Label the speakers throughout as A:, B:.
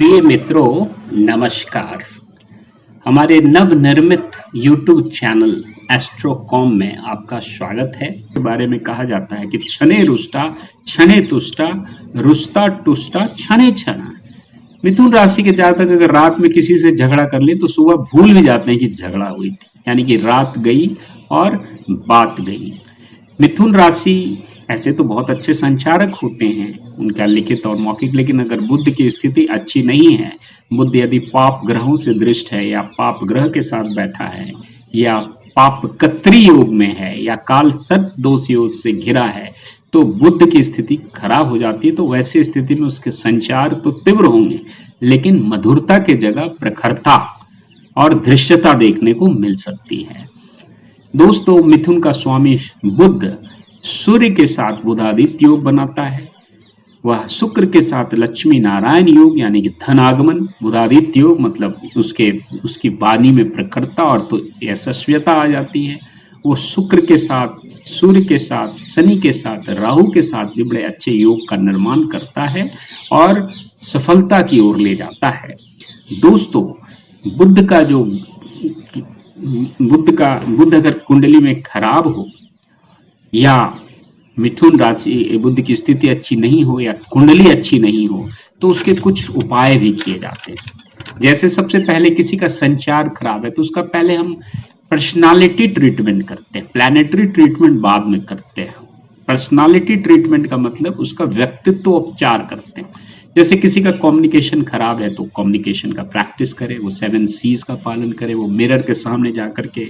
A: प्रिय मित्रों, नमस्कार। हमारे नवनिर्मित YouTube चैनल एस्ट्रोकॉम में आपका स्वागत है। के बारे में कहा जाता है कि क्षणे रुष्टा क्षणे तुष्टा रुष्टा टुष्टा क्षणे क्षणा। मिथुन राशि के जातक अगर रात में किसी से झगड़ा कर ले तो सुबह भूल भी जाते हैं कि झगड़ा हुई थी, यानी कि रात गई और बात गई। मिथुन राशि ऐसे तो बहुत अच्छे संचारक होते हैं, उनका लिखित और मौखिक, लेकिन अगर बुध की स्थिति अच्छी नहीं है, बुध यदि पाप ग्रहों से दृष्ट है या पाप ग्रह के साथ बैठा है या पाप कत्री योग में है या काल सर्प दोष योग से घिरा है तो बुध की स्थिति खराब हो जाती है। तो वैसी स्थिति में उसके संचार तो तीव्र होंगे, लेकिन मधुरता के जगह प्रखरता और दृश्यता देखने को मिल सकती है। दोस्तों, मिथुन का स्वामी बुध सूर्य के साथ बुधादित्य योग बनाता है। वह शुक्र के साथ लक्ष्मी नारायण योग यानी कि धन आगमन। बुधादित्य योग मतलब उसकी वाणी में प्रखरता और तो यशस्विता आ जाती है। वो शुक्र के साथ, सूर्य के साथ, शनि के साथ, राहु के साथ भी बड़े अच्छे योग का निर्माण करता है और सफलता की ओर ले जाता है। दोस्तों, बुध अगर कुंडली में खराब हो या मिथुन राशि बुध की स्थिति अच्छी नहीं हो या कुंडली अच्छी नहीं हो तो उसके कुछ उपाय भी किए जाते हैं। जैसे सबसे पहले किसी का संचार खराब है तो उसका पहले हम पर्सनालिटी ट्रीटमेंट करते हैं, प्लैनेटरी ट्रीटमेंट बाद में करते हैं। पर्सनालिटी ट्रीटमेंट का मतलब उसका व्यक्तित्व उपचार करते हैं। जैसे किसी का कम्युनिकेशन खराब है तो कम्युनिकेशन का प्रैक्टिस करे, वो 7 C's का पालन करे, वो मिरर के सामने जाकर के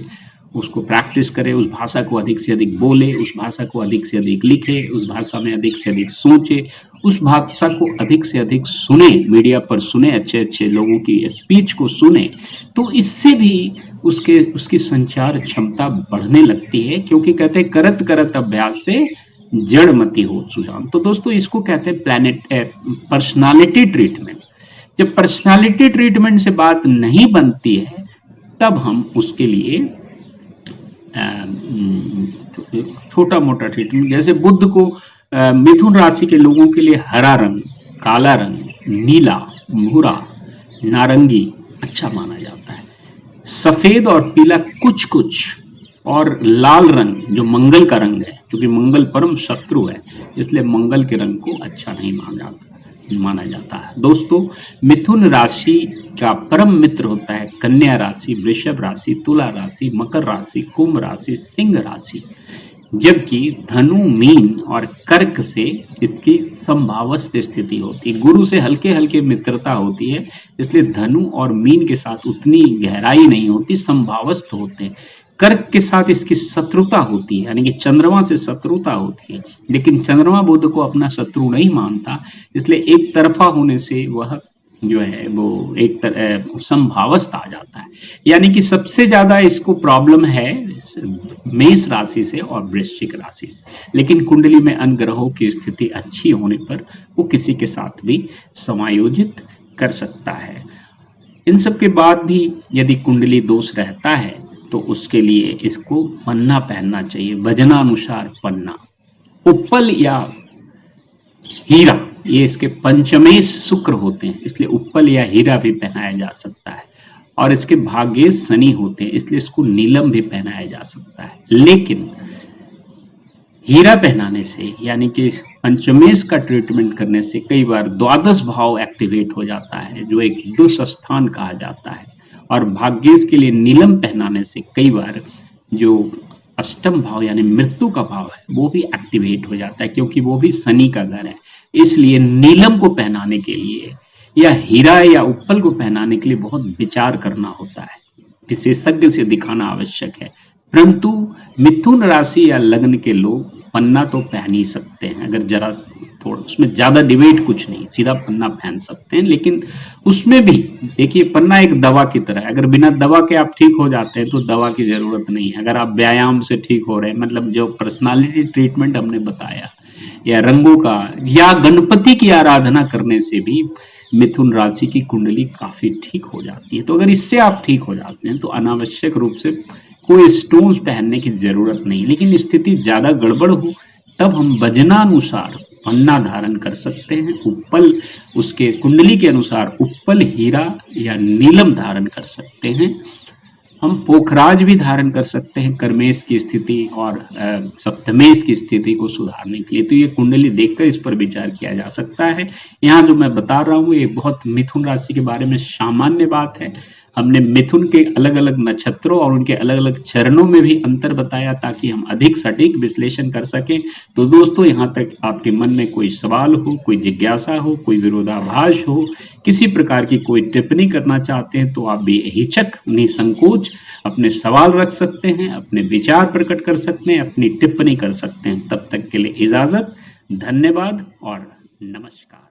A: उसको प्रैक्टिस करे, उस भाषा को अधिक से अधिक बोले, उस भाषा को अधिक से अधिक लिखे, उस भाषा में अधिक से अधिक सोचे, उस भाषा को अधिक से अधिक सुने, मीडिया पर सुने, अच्छे अच्छे लोगों की स्पीच को सुने। तो इससे भी उसकी संचार क्षमता बढ़ने लगती है, क्योंकि कहते हैं करत करत अभ्यास से जड़मति हो सुजान। तो दोस्तों, इसको कहते हैं पर्सनालिटी ट्रीटमेंट। जब पर्सनालिटी ट्रीटमेंट से बात नहीं बनती है तब हम उसके लिए छोटा मोटा ट्रीटमेंट, जैसे बुध को मिथुन राशि के लोगों के लिए हरा रंग, काला रंग, नीला, भूरा, नारंगी अच्छा माना जाता है। सफेद और पीला कुछ कुछ, और लाल रंग जो मंगल का रंग है, क्योंकि मंगल परम शत्रु है, इसलिए मंगल के रंग को अच्छा नहीं माना जाता है। दोस्तों, मिथुन राशि का परम मित्र होता है कन्या राशि, वृषभ राशि, तुला राशि, मकर राशि, कुंभ राशि, सिंह राशि, जबकि धनु, मीन और कर्क से इसकी संभावस्थ स्थिति होती है। गुरु से हल्के हल्के मित्रता होती है, इसलिए धनु और मीन के साथ उतनी गहराई नहीं होती, संभावस्थ होते हैं। कर्क के साथ इसकी शत्रुता होती है, यानी कि चंद्रमा से शत्रुता होती है, लेकिन चंद्रमा बुध को अपना शत्रु नहीं मानता, इसलिए एक तरफा होने से वह जो है वो एक संभावस्थ आ जाता है। यानी कि सबसे ज्यादा इसको प्रॉब्लम है मेष राशि से और वृश्चिक राशि से, लेकिन कुंडली में अन्य ग्रहों की स्थिति अच्छी होने पर वो किसी के साथ भी समायोजित कर सकता है। इन सब के बाद भी यदि कुंडली दोष रहता है तो उसके लिए इसको पन्ना पहनना चाहिए, वजनानुसार पन्ना। उप्पल या हीरा, ये इसके पंचमेश शुक्र होते हैं, इसलिए उप्पल या हीरा भी पहनाया जा सकता है। और इसके भाग्येश शनि होते हैं, इसलिए इसको नीलम भी पहनाया जा सकता है। लेकिन हीरा पहनाने से, यानी कि पंचमेश का ट्रीटमेंट करने से कई बार द्वादश भाव एक्टिवेट हो जाता है, जो एक दुष्स्थान कहा जाता है। और भाग्येश के लिए नीलम पहनाने से कई बार जो अष्टम भाव यानी मृत्यु का भाव है वो भी एक्टिवेट हो जाता है, क्योंकि वो भी शनि का घर है। इसलिए नीलम को पहनाने के लिए या हीरा या उप्पल को पहनाने के लिए बहुत विचार करना होता है, विशेषज्ञ से दिखाना आवश्यक है। परंतु मिथुन राशि या लग्न के लोग पन्ना तो पहन ही सकते हैं, अगर जरा थोड़ा उसमें ज्यादा डिबेट कुछ नहीं, सीधा पन्ना पहन सकते हैं। लेकिन उसमें भी देखिए, पन्ना एक दवा की तरह है, अगर बिना दवा के आप ठीक हो जाते हैं तो दवा की जरूरत नहीं है। अगर आप व्यायाम से ठीक हो रहे हैं, मतलब जो पर्सनालिटी ट्रीटमेंट हमने बताया, या रंगों का, या गणपति की आराधना करने से भी मिथुन राशि की कुंडली काफी ठीक हो जाती है। तो अगर इससे आप ठीक हो जाते हैं तो अनावश्यक रूप से कोई स्टोन्स पहनने की जरूरत नहीं। लेकिन स्थिति ज्यादा गड़बड़ हो तब हम वजनानुसार पन्ना धारण कर सकते हैं, उत्पल उसके कुंडली के अनुसार उत्पल हीरा या नीलम धारण कर सकते हैं। हम पोखराज भी धारण कर सकते हैं कर्मेश की स्थिति और सप्तमेश की स्थिति को सुधारने के लिए। तो ये कुंडली देखकर इस पर विचार किया जा सकता है। यहाँ जो मैं बता रहा हूँ ये बहुत मिथुन राशि के बारे में सामान्य बात है। हमने मिथुन के अलग अलग नक्षत्रों और उनके अलग अलग चरणों में भी अंतर बताया ताकि हम अधिक सटीक विश्लेषण कर सकें। तो दोस्तों, यहाँ तक आपके मन में कोई सवाल हो, कोई जिज्ञासा हो, कोई विरोधाभास हो, किसी प्रकार की कोई टिप्पणी करना चाहते हैं तो आप बेहिचक निसंकोच अपने सवाल रख सकते हैं, अपने विचार प्रकट कर सकते हैं, अपनी टिप्पणी कर सकते हैं। तब तक के लिए इजाजत, धन्यवाद और नमस्कार।